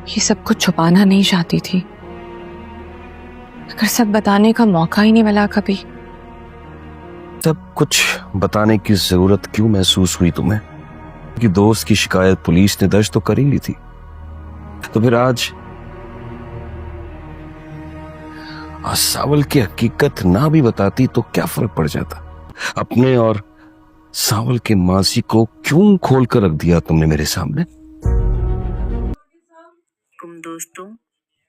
ये सब कुछ छुपाना नहीं चाहती थी, मगर सब बताने का मौका ही नहीं मिला कभी। सब कुछ बताने की जरूरत क्यों महसूस हुई तुम्हें? कि दोस्त की शिकायत पुलिस ने दर्ज तो कर ही ली थी, तो फिर आज सावल की हकीकत ना भी बताती तो क्या फर्क पड़ जाता? अपने और सावल के मासी को क्यों खोल कर रख दिया तुमने मेरे सामने? दोस्तों,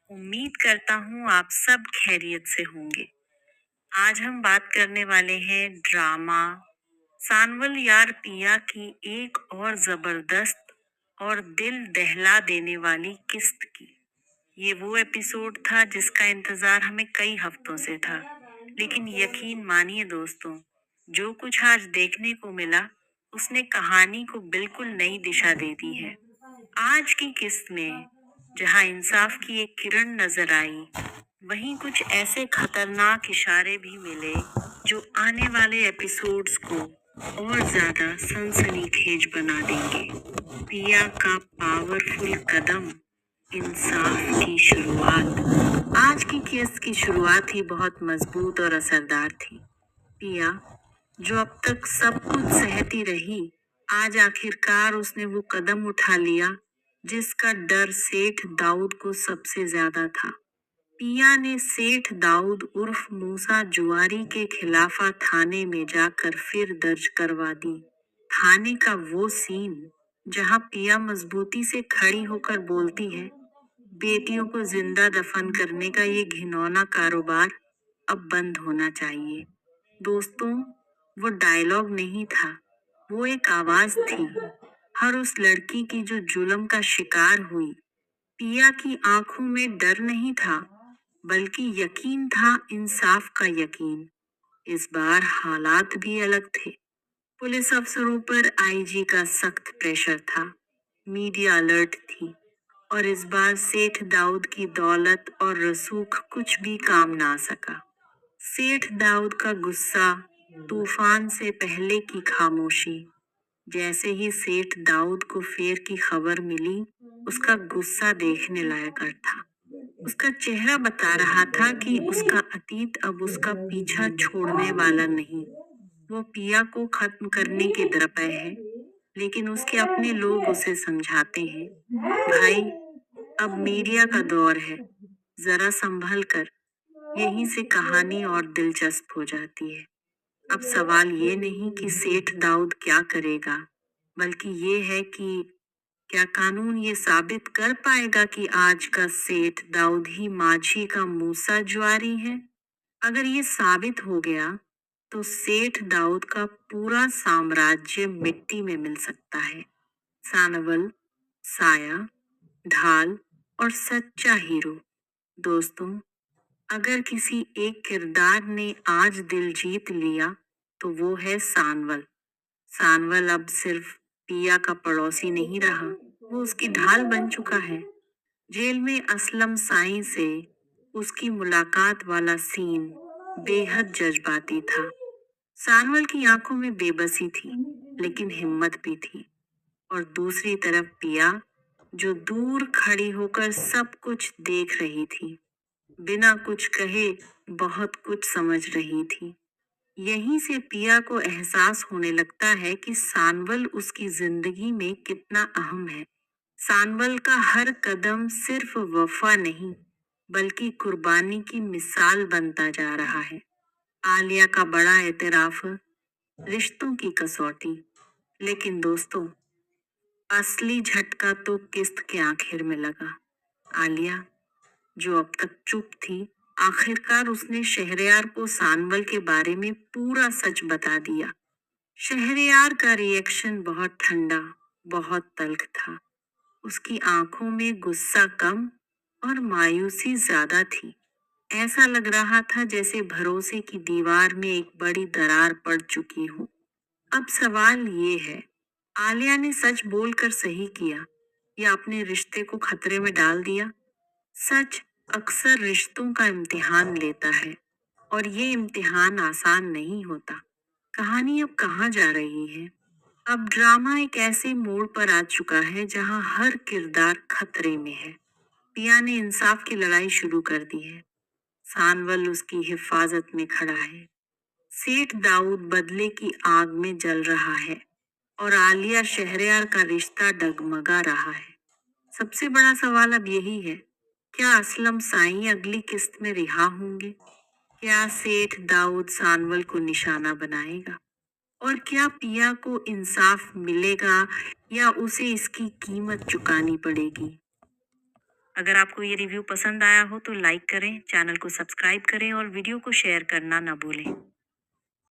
उम्मीद करता हूँ आप सब खैरियत से होंगे। आज हम बात करने वाले हैं ड्रामा सानवल यार पिया की एक और जबरदस्त और दिल दहला देने वाली किस्त की। ये वो एपिसोड था जिसका इंतजार हमें कई हफ्तों से था, लेकिन यकीन मानिए दोस्तों, जो कुछ आज देखने को मिला उसने कहानी को बिल्कुल नई दिशा दे दी है। आज की किस्त में जहां इंसाफ की एक किरण नजर आई, वहीं कुछ ऐसे खतरनाक इशारे भी मिले जो आने वाले एपिसोड्स को और ज्यादा सनसनीखेज बना देंगे। पिया का पावरफुल कदम, इंसाफ की शुरुआत। आज की केस की शुरुआत ही बहुत मजबूत और असरदार थी। पिया, जो अब तक सब कुछ सहती रही, आज आखिरकार उसने वो कदम उठा लिया जिसका डर सेठ दाऊद को सबसे ज्यादा था। पिया ने सेठ दाऊद उर्फ मूसा जुआरी के खिलाफा थाने में जाकर फिर दर्ज करवा दी। थाने का वो सीन जहां पिया मजबूती से खड़ी होकर बोलती है, बेटियों को जिंदा दफन करने का ये घिनौना कारोबार अब बंद होना चाहिए। दोस्तों, वो डायलॉग नहीं था, वो एक आवाज थी, हर उस लड़की की जो जुल्म का शिकार हुई। पिया की आंखों में डर नहीं था, बल्कि यकीन था, इंसाफ का यकीन। इस बार हालात भी अलग थे। पुलिस अफसरों पर आईजी का सख्त प्रेशर था, मीडिया अलर्ट थी, और इस बार सेठ दाऊद की दौलत और रसूख कुछ भी काम ना आ सका। सेठ दाऊद का गुस्सा, तूफान से पहले की खामोशी। जैसे ही सेठ दाऊद को फेर की खबर मिली, उसका गुस्सा देखने लायक था। उसका चेहरा बता रहा था कि उसका अतीत अब उसका पीछा छोड़ने वाला नहीं। वो पिया को खत्म करने के द्रपय है, लेकिन उसके अपने लोग उसे समझाते हैं, भाई अब मीडिया का दौर है, जरा संभल कर। यहीं से कहानी और दिलचस्प हो जाती है। अब सवाल ये नहीं कि सेठ दाऊद क्या करेगा, बल्कि ये है कि क्या कानून ये साबित कर पाएगा कि आज का सेठ दाऊद ही माझी का मूसा जुआरी है? अगर ये साबित हो गया, तो सेठ दाऊद का पूरा साम्राज्य मिट्टी में मिल सकता है। सानवल, साया, ढाल और सच्चा हीरो। दोस्तों, अगर किसी एक किरदार ने आज दिल जीत लिया, तो वो है सानवल। सानवल अब सिर्फ पिया का पड़ोसी नहीं रहा, वो उसकी ढाल बन चुका है। जेल में असलम साईं से उसकी मुलाकात वाला सीन बेहद जज्बाती था। सानवल की आंखों में बेबसी थी, लेकिन हिम्मत भी थी। और दूसरी तरफ पिया, जो दूर खड़ी होकर सब कुछ देख रही थी, बिना कुछ कहे बहुत कुछ समझ रही थी। यहीं से पिया को एहसास होने लगता है कि सानवल उसकी जिंदगी में कितना अहम है। सानवल का हर कदम सिर्फ वफा नहीं, बल्कि कुर्बानी की मिसाल बनता जा रहा है। आलिया का बड़ा एतराफ, रिश्तों की कसौटी। लेकिन दोस्तों, असली झटका तो किस्त के आखिर में लगा। आलिया, जो अब तक चुप थी, आखिरकार उसने शहरयार को सानवल के बारे में पूरा सच बता दिया। शहरयार का रिएक्शन बहुत ठंडा, बहुत तल्ख था। उसकी आंखों में गुस्सा कम और मायूसी ज्यादा थी। ऐसा लग रहा था जैसे भरोसे की दीवार में एक बड़ी दरार पड़ चुकी हो। अब सवाल ये है, आलिया ने सच बोलकर सही किया या अपने रिश्ते को खतरे में डाल दिया? सच अक्सर रिश्तों का इम्तिहान लेता है, और ये इम्तिहान आसान नहीं होता। कहानी अब कहाँ जा रही है? अब ड्रामा एक ऐसे मोड़ पर आ चुका है जहां हर किरदार खतरे में है। पिया ने इंसाफ की लड़ाई शुरू कर दी है। सानवल उसकी हिफाजत में खड़ा है। सेठ दाऊद बदले की आग में जल रहा है और आलिया शहरयार का रिश्ता डगमगा रहा है। सबसे बड़ा सवाल अब यही है, क्या असलम साईं अगली किस्त में रिहा होंगे? क्या सेठ दाऊद सानवल को निशाना बनाएगा? और क्या पिया को इंसाफ मिलेगा या उसे इसकी कीमत चुकानी पड़ेगी? अगर आपको ये रिव्यू पसंद आया हो तो लाइक करें, चैनल को सब्सक्राइब करें और वीडियो को शेयर करना ना भूलें।